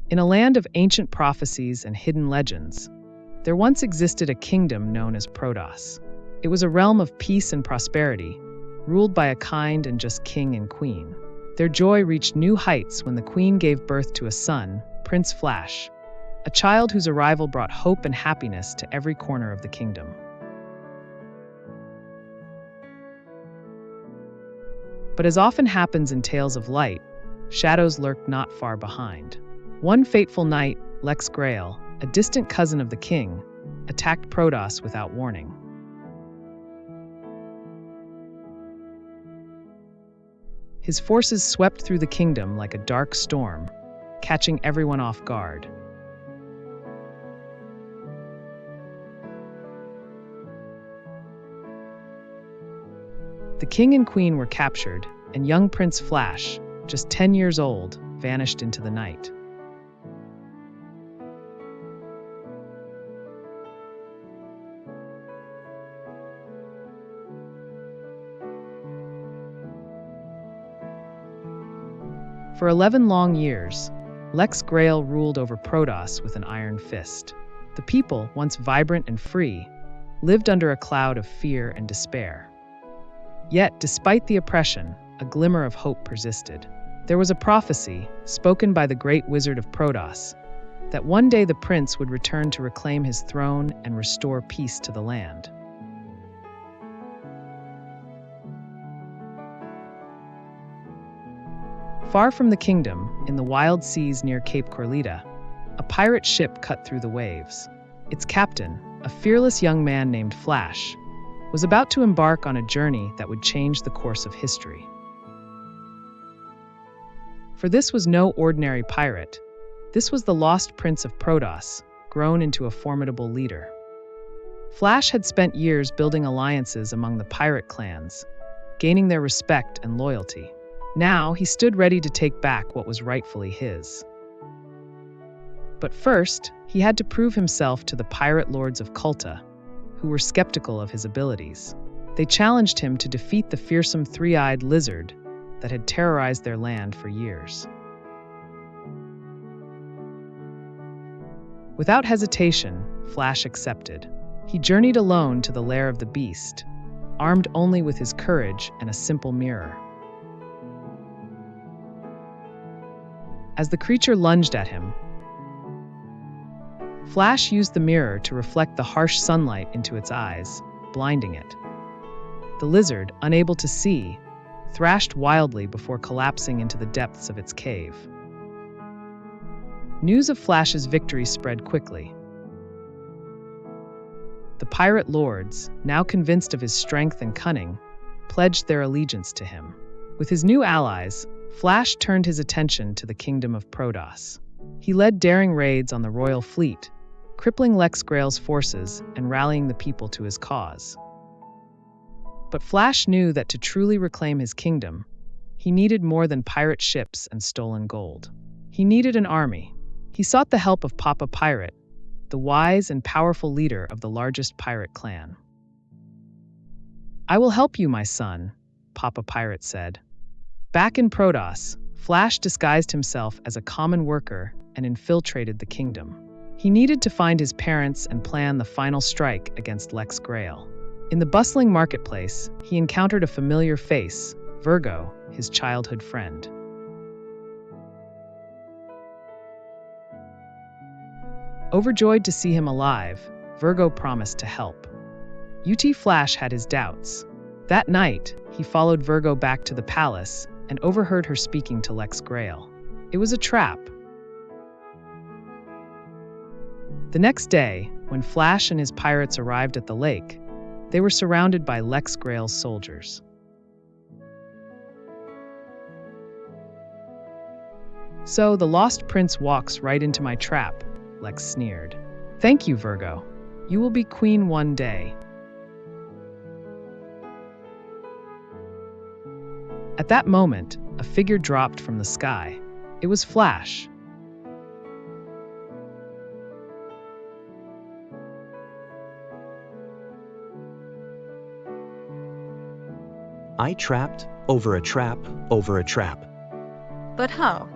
In a land of ancient prophecies and hidden legends, there once existed a kingdom known as Protos. It was a realm of peace and prosperity, ruled by a kind and just king and queen. Their joy reached new heights when the queen gave birth to a son, Prince Flash, a child whose arrival brought hope and happiness to every corner of the kingdom. But as often happens in tales of light, shadows lurked not far behind. One fateful night, Lex Grail, a distant cousin of the king, attacked Protos without warning. His forces swept through the kingdom like a dark storm, catching everyone off guard. The king and queen were captured, and young Prince Flash, just 10 years old, vanished into the night. For 11 long years, Lex Grail ruled over Protos with an iron fist. The people, once vibrant and free, lived under a cloud of fear and despair. Yet, despite the oppression, a glimmer of hope persisted. There was a prophecy, spoken by the great wizard of Protos, that one day the prince would return to reclaim his throne and restore peace to the land. Far from the kingdom, in the wild seas near Cape Corlita, a pirate ship cut through the waves. Its captain, a fearless young man named Flash, was about to embark on a journey that would change the course of history. For this was no ordinary pirate. This was the lost prince of Protos, grown into a formidable leader. Flash had spent years building alliances among the pirate clans, gaining their respect and loyalty. Now he stood ready to take back what was rightfully his. But first, he had to prove himself to the pirate lords of Kulta, who were skeptical of his abilities. They challenged him to defeat the fearsome three-eyed lizard that had terrorized their land for years. Without hesitation, Flash accepted. He journeyed alone to the lair of the beast, armed only with his courage and a simple mirror. As the creature lunged at him, Flash used the mirror to reflect the harsh sunlight into its eyes, blinding it. The lizard, unable to see, thrashed wildly before collapsing into the depths of its cave. News of Flash's victory spread quickly. The pirate lords, now convinced of his strength and cunning, pledged their allegiance to him. With his new allies, Flash turned his attention to the kingdom of Protos. He led daring raids on the royal fleet, crippling Lex Grail's forces and rallying the people to his cause. But Flash knew that to truly reclaim his kingdom, he needed more than pirate ships and stolen gold. He needed an army. He sought the help of Papa Pirate, the wise and powerful leader of the largest pirate clan. "I will help you, my son," Papa Pirate said. Back in Protos, Flash disguised himself as a common worker and infiltrated the kingdom. He needed to find his parents and plan the final strike against Lex Grail. In the bustling marketplace, he encountered a familiar face, Virgo, his childhood friend. Overjoyed to see him alive, Virgo promised to help. Flash had his doubts. That night, he followed Virgo back to the palace and overheard her speaking to Lex Grail. It was a trap. The next day, when Flash and his pirates arrived at the lake, they were surrounded by Lex Grail's soldiers. "So the lost prince walks right into my trap," Lex sneered. "Thank you, Virgo. You will be queen one day." At that moment, a figure dropped from the sky. It was Flash. I trapped over a trap over a trap. But how?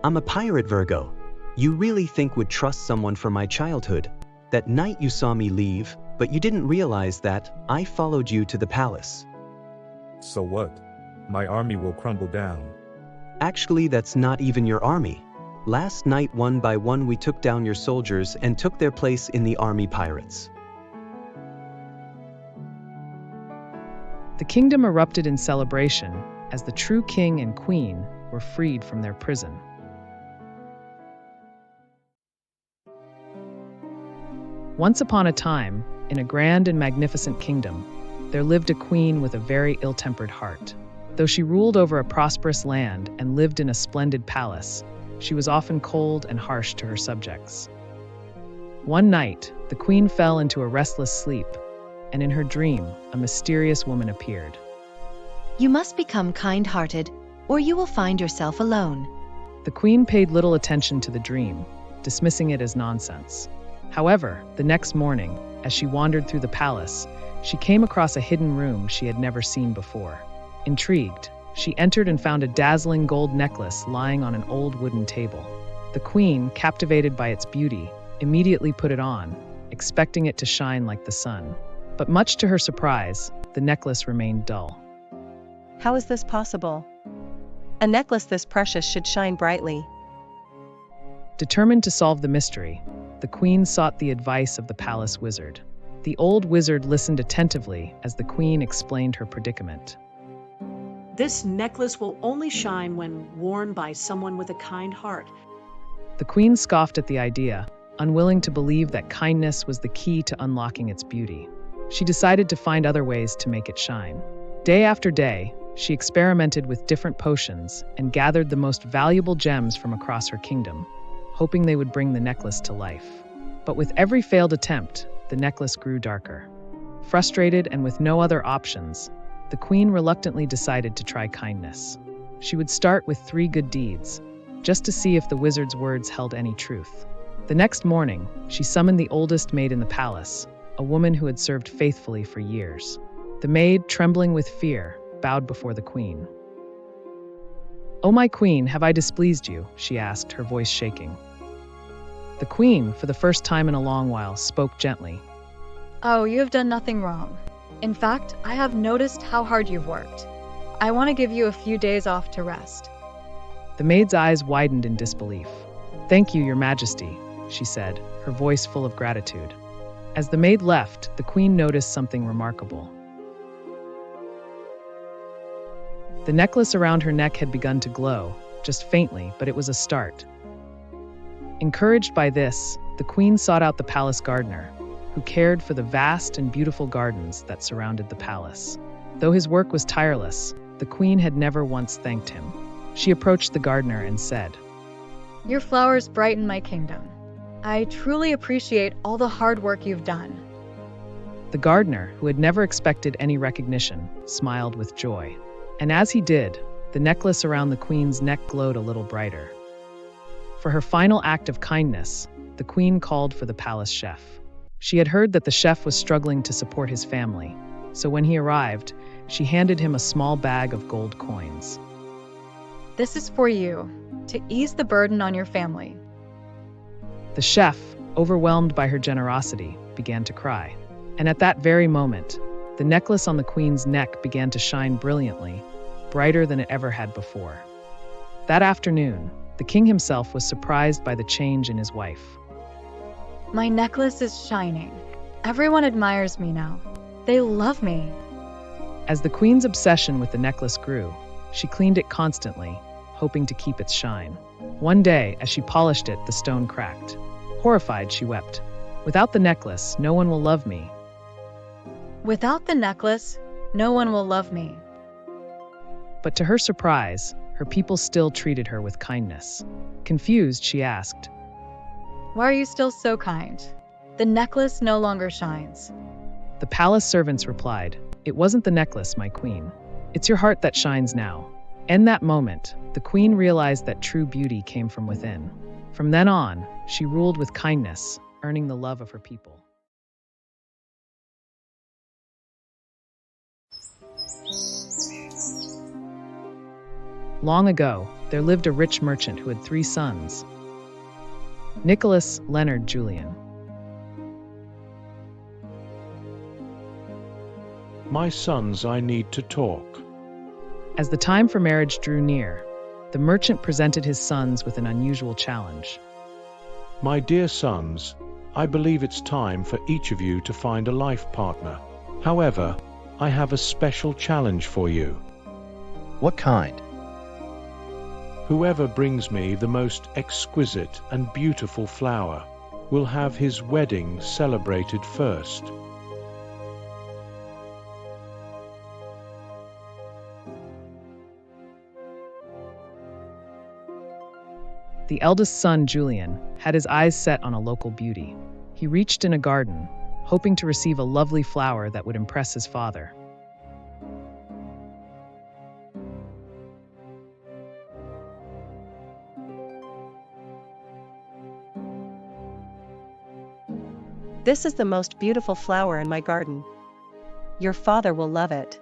I'm a pirate, Virgo. You really think would trust someone from my childhood. That night you saw me leave, but you didn't realize that I followed you to the palace. So what? My army will crumble down. Actually, that's not even your army. Last night, one by one, we took down your soldiers and took their place in the army pirates. The kingdom erupted in celebration as the true king and queen were freed from their prison. Once upon a time, in a grand and magnificent kingdom, there lived a queen with a very ill-tempered heart. Though she ruled over a prosperous land and lived in a splendid palace, she was often cold and harsh to her subjects. One night, the queen fell into a restless sleep, and in her dream, a mysterious woman appeared. You must become kind-hearted, or you will find yourself alone. The queen paid little attention to the dream, dismissing it as nonsense. However, the next morning, as she wandered through the palace, she came across a hidden room she had never seen before. Intrigued, she entered and found a dazzling gold necklace lying on an old wooden table. The queen, captivated by its beauty, immediately put it on, expecting it to shine like the sun. But much to her surprise, the necklace remained dull. How is this possible? A necklace this precious should shine brightly. Determined to solve the mystery, the queen sought the advice of the palace wizard. The old wizard listened attentively as the queen explained her predicament. This necklace will only shine when worn by someone with a kind heart. The queen scoffed at the idea, unwilling to believe that kindness was the key to unlocking its beauty. She decided to find other ways to make it shine. Day after day, she experimented with different potions and gathered the most valuable gems from across her kingdom, hoping they would bring the necklace to life. But with every failed attempt, the necklace grew darker. Frustrated and with no other options, the queen reluctantly decided to try kindness. She would start with 3 good deeds, just to see if the wizard's words held any truth. The next morning, she summoned the oldest maid in the palace, a woman who had served faithfully for years. The maid, trembling with fear, bowed before the queen. "Oh, my queen, have I displeased you?" she asked, her voice shaking. The queen, for the first time in a long while, spoke gently. "Oh, you have done nothing wrong. In fact, I have noticed how hard you've worked. I want to give you a few days off to rest." The maid's eyes widened in disbelief. "Thank you, your majesty," she said, her voice full of gratitude. As the maid left, the queen noticed something remarkable. The necklace around her neck had begun to glow, just faintly, but it was a start. Encouraged by this, the queen sought out the palace gardener, who cared for the vast and beautiful gardens that surrounded the palace. Though his work was tireless, the queen had never once thanked him. She approached the gardener and said, "Your flowers brighten my kingdom. I truly appreciate all the hard work you've done." The gardener, who had never expected any recognition, smiled with joy. And as he did, the necklace around the queen's neck glowed a little brighter. For her final act of kindness, the queen called for the palace chef. She had heard that the chef was struggling to support his family, so when he arrived, she handed him a small bag of gold coins. "This is for you, to ease the burden on your family." The chef, overwhelmed by her generosity, began to cry. And at that very moment, the necklace on the queen's neck began to shine brilliantly, brighter than it ever had before. That afternoon, the king himself was surprised by the change in his wife. "My necklace is shining. Everyone admires me now. They love me." As the queen's obsession with the necklace grew, she cleaned it constantly, hoping to keep its shine. One day, as she polished it, the stone cracked. Horrified, she wept. "Without the necklace, no one will love me." "Without the necklace, no one will love me." But to her surprise, her people still treated her with kindness. Confused, she asked, "Why are you still so kind? The necklace no longer shines." The palace servants replied, "It wasn't the necklace, my queen. It's your heart that shines now." In that moment, the queen realized that true beauty came from within. From then on, she ruled with kindness, earning the love of her people. Long ago, there lived a rich merchant who had 3 sons: Nicholas, Leonard, Julian. My sons, I need to talk. As the time for marriage drew near, the merchant presented his sons with an unusual challenge. My dear sons, I believe it's time for each of you to find a life partner. However, I have a special challenge for you. What kind? Whoever brings me the most exquisite and beautiful flower will have his wedding celebrated first. The eldest son, Julian, had his eyes set on a local beauty. He reached in a garden, hoping to receive a lovely flower that would impress his father. This is the most beautiful flower in my garden. Your father will love it.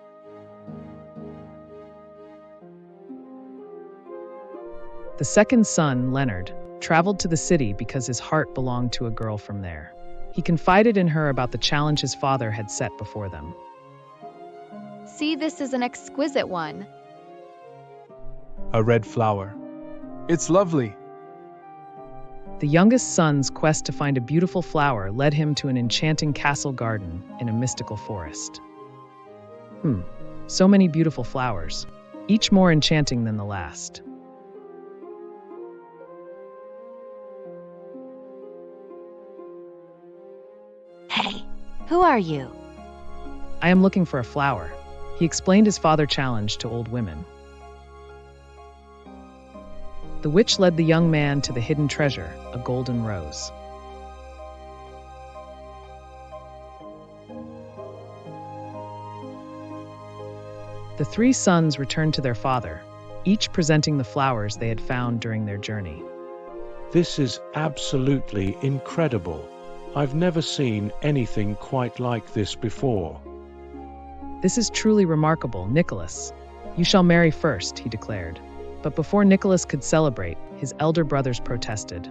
The second son, Leonard, traveled to the city because his heart belonged to a girl from there. He confided in her about the challenge his father had set before them. See, this is an exquisite one. A red flower. It's lovely. The youngest son's quest to find a beautiful flower led him to an enchanting castle garden in a mystical forest. So many beautiful flowers, each more enchanting than the last. Hey, who are you? I am looking for a flower. He explained his father's challenge to old women. The witch led the young man to the hidden treasure, a golden rose. The 3 sons returned to their father, each presenting the flowers they had found during their journey. This is absolutely incredible. I've never seen anything quite like this before. This is truly remarkable, Nicholas. You shall marry first, he declared. But before Nicholas could celebrate, his elder brothers protested.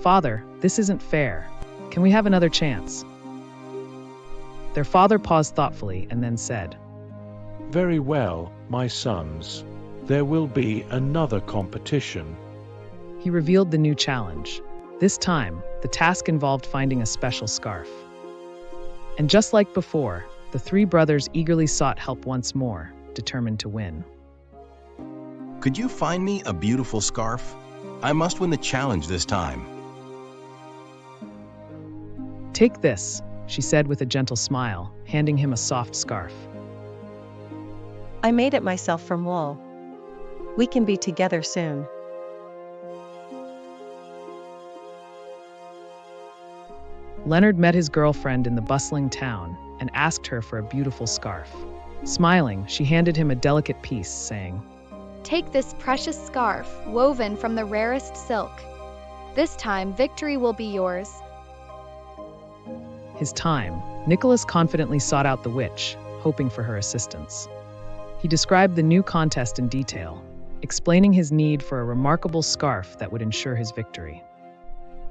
Father, this isn't fair. Can we have another chance? Their father paused thoughtfully and then said, Very well, my sons. There will be another competition. He revealed the new challenge. This time, the task involved finding a special scarf. And just like before, the 3 brothers eagerly sought help once more, determined to win. Could you find me a beautiful scarf? I must win the challenge this time. Take this, she said with a gentle smile, handing him a soft scarf. I made it myself from wool. We can be together soon. Leonard met his girlfriend in the bustling town and asked her for a beautiful scarf. Smiling, she handed him a delicate piece, saying, Take this precious scarf, woven from the rarest silk. This time, victory will be yours. His time, Nicholas confidently sought out the witch, hoping for her assistance. He described the new contest in detail, explaining his need for a remarkable scarf that would ensure his victory.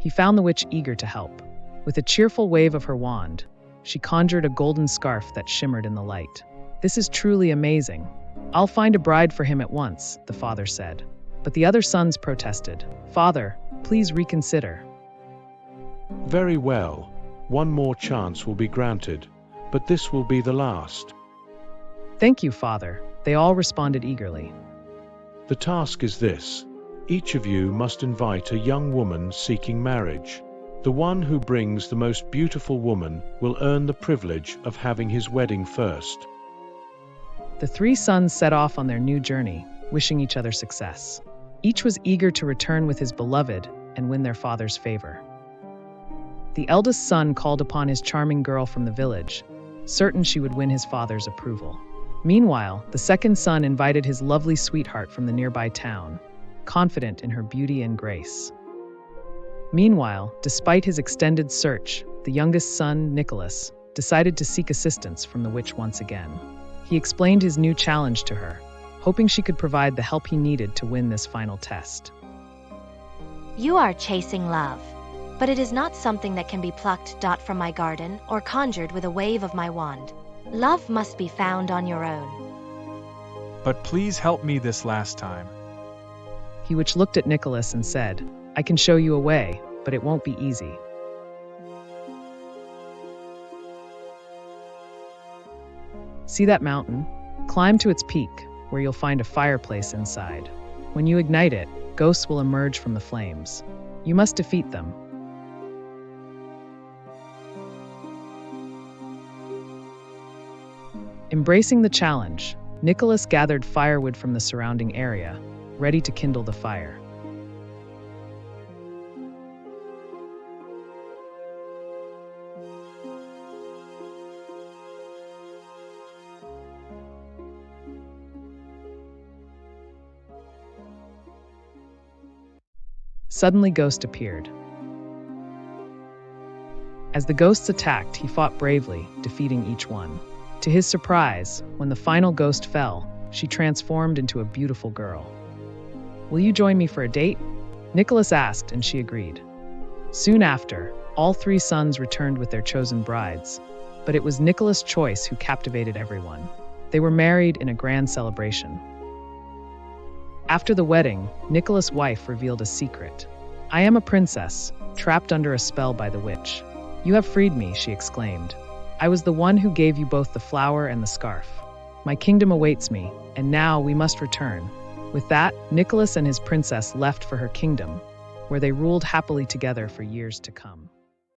He found the witch eager to help. With a cheerful wave of her wand, she conjured a golden scarf that shimmered in the light. This is truly amazing. I'll find a bride for him at once, the father said. But the other sons protested. Father, please reconsider. Very well. One more chance will be granted, but this will be the last. Thank you, Father. They all responded eagerly. The task is this. Each of you must invite a young woman seeking marriage. The one who brings the most beautiful woman will earn the privilege of having his wedding first. The 3 sons set off on their new journey, wishing each other success. Each was eager to return with his beloved and win their father's favor. The eldest son called upon his charming girl from the village, certain she would win his father's approval. Meanwhile, the second son invited his lovely sweetheart from the nearby town, confident in her beauty and grace. Meanwhile, despite his extended search, the youngest son, Nicholas, decided to seek assistance from the witch once again. He explained his new challenge to her. hoping she could provide the help he needed to win this final test. You are chasing love, but it is not something that can be plucked from my garden or conjured with a wave of my wand. Love must be found on your own. But please help me this last time. He which looked at Nicholas and said, I can show you a way, but it won't be easy. See that mountain? Climb to its peak, where you'll find a fireplace inside. When you ignite it, ghosts will emerge from the flames. You must defeat them. Embracing the challenge, Nicholas gathered firewood from the surrounding area, ready to kindle the fire. Suddenly, Ghost appeared. As the ghosts attacked, he fought bravely, defeating each one. To his surprise, when the final ghost fell, she transformed into a beautiful girl. Will you join me for a date? Nicholas asked, and she agreed. Soon after, all three sons returned with their chosen brides, but it was Nicholas' choice who captivated everyone. They were married in a grand celebration. After the wedding, Nicholas' wife revealed a secret. I am a princess, trapped under a spell by the witch. You have freed me, she exclaimed. I was the one who gave you both the flower and the scarf. My kingdom awaits me, and now we must return. With that, Nicholas and his princess left for her kingdom, where they ruled happily together for years to come.